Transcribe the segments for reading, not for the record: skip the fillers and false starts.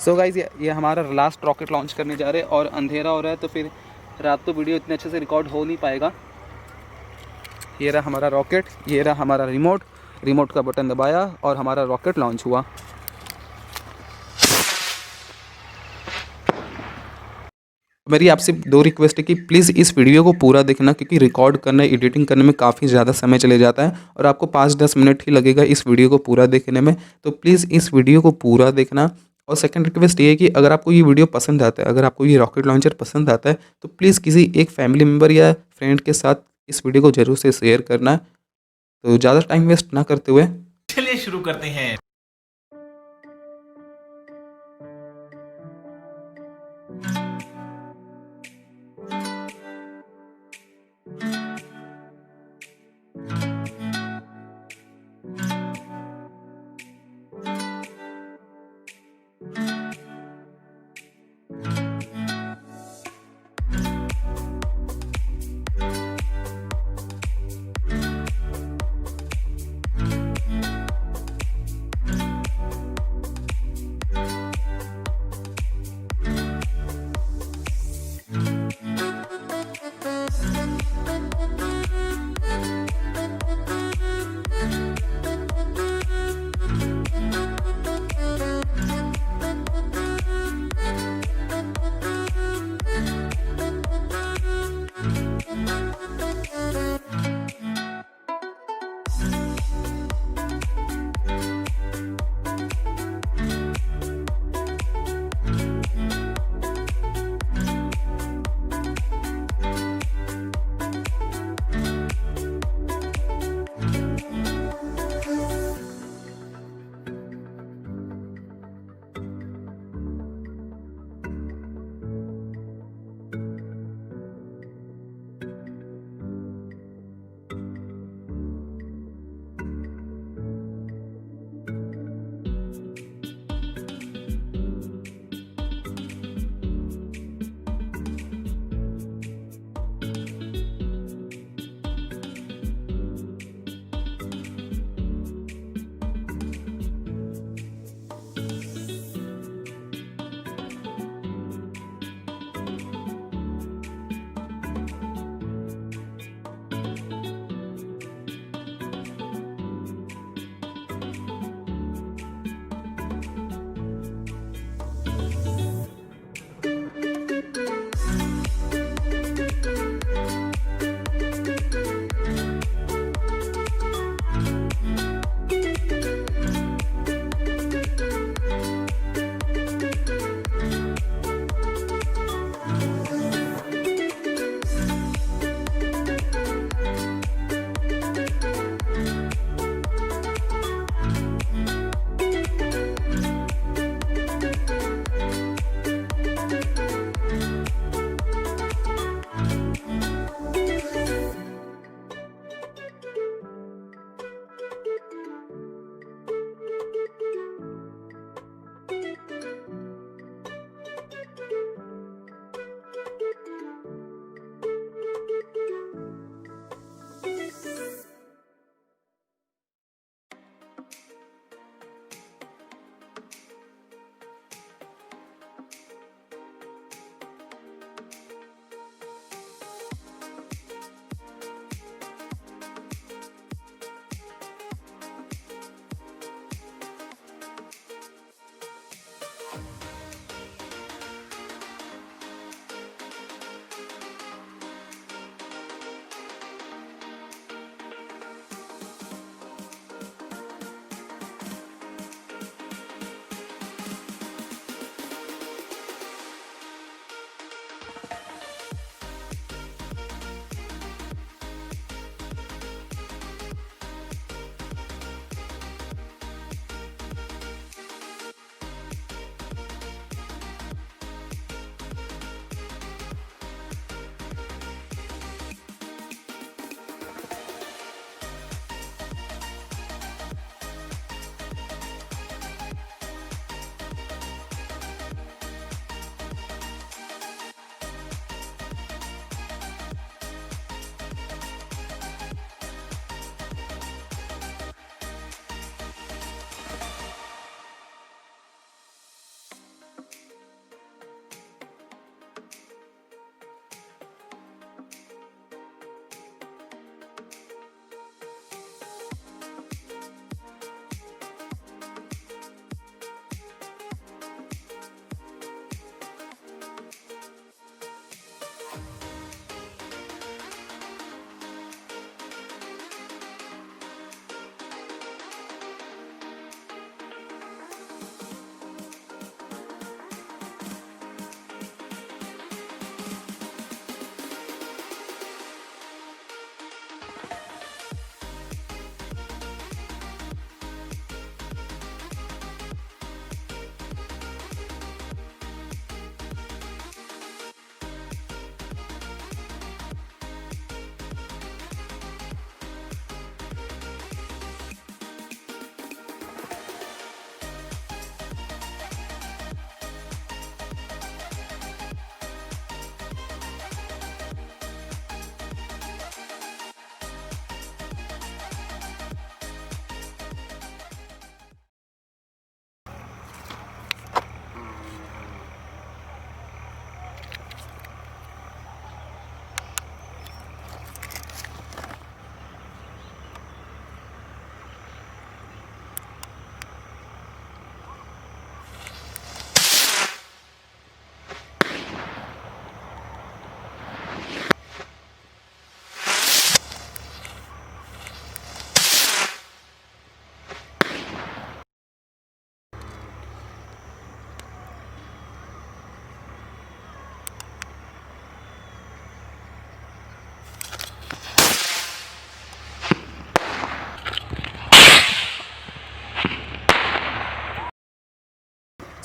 So guys ये हमारा last rocket launch करने जा रहे हैं और अंधेरा हो रहा है तो फिर रात तो वीडियो इतने अच्छे से रिकॉर्ड हो नहीं पाएगा। ये रहा हमारा रॉकेट, ये रहा हमारा रिमोट का बटन दबाया और हमारा रॉकेट लॉन्च हुआ। मेरी आपसे दो रिक्वेस्ट है कि प्लीज़ इस वीडियो को पूरा देखना, क्योंकि रिकॉर्ड करने एडिटिंग करने में काफ़ी ज़्यादा समय चले जाता है और आपको 5-10 मिनट ही लगेगा इस वीडियो को पूरा देखने में। तो प्लीज़ इस वीडियो को पूरा देखना। और सेकंड रिक्वेस्ट ये है कि अगर आपको ये वीडियो पसंद आता है, अगर आपको ये रॉकेट लॉन्चर पसंद आता है, तो प्लीज़ किसी एक फैमिली मेम्बर या फ्रेंड के साथ इस वीडियो को ज़रूर से शेयर करना। तो ज़्यादा टाइम वेस्ट ना करते हुए चलिए शुरू करते हैं।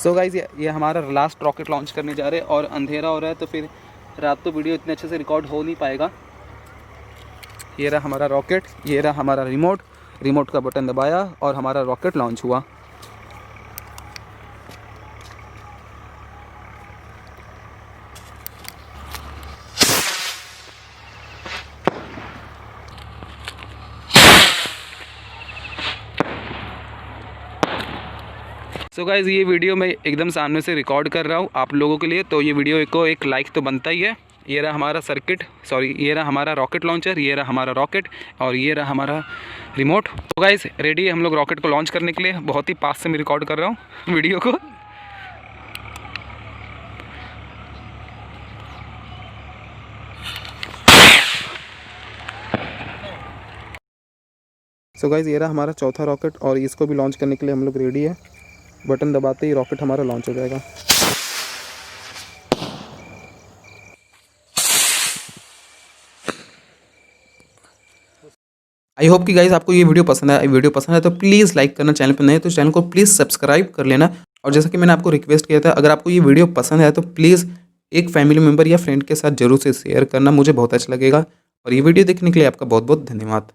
सो गाइज़ ये हमारा लास्ट रॉकेट लॉन्च करने जा रहे हैं और अंधेरा हो रहा है तो फिर रात तो वीडियो इतने अच्छे से रिकॉर्ड हो नहीं पाएगा। ये रहा हमारा रॉकेट, ये रहा हमारा रिमोट का बटन दबाया और हमारा रॉकेट लॉन्च हुआ। सो गाइज़ ये वीडियो मैं एकदम सामने से रिकॉर्ड कर रहा हूँ आप लोगों के लिए, तो ये वीडियो को एक लाइक तो बनता ही है। ये रहा हमारा ये रहा हमारा रॉकेट लॉन्चर, ये रहा हमारा रॉकेट और ये रहा हमारा रिमोट। तो गाइज़ रेडी है हम लोग रॉकेट को लॉन्च करने के लिए। बहुत ही पास से मैं रिकॉर्ड कर रहा हूँ वीडियो को। सो गाइज़ ये रहा हमारा चौथा रॉकेट और इसको भी लॉन्च करने के लिए हम लोग रेडी है। बटन दबाते ही रॉकेट हमारा लॉन्च हो जाएगा। आई होप कि गाइज़ आपको ये वीडियो पसंद है। वीडियो पसंद है तो प्लीज़ लाइक करना, चैनल पर नए तो चैनल को प्लीज़ सब्सक्राइब कर लेना। और जैसा कि मैंने आपको रिक्वेस्ट किया था, अगर आपको ये वीडियो पसंद है तो प्लीज़ एक फैमिली मेम्बर या फ्रेंड के साथ ज़रूर से शेयर करना, मुझे बहुत अच्छा लगेगा। और ये वीडियो देखने के लिए आपका बहुत बहुत धन्यवाद।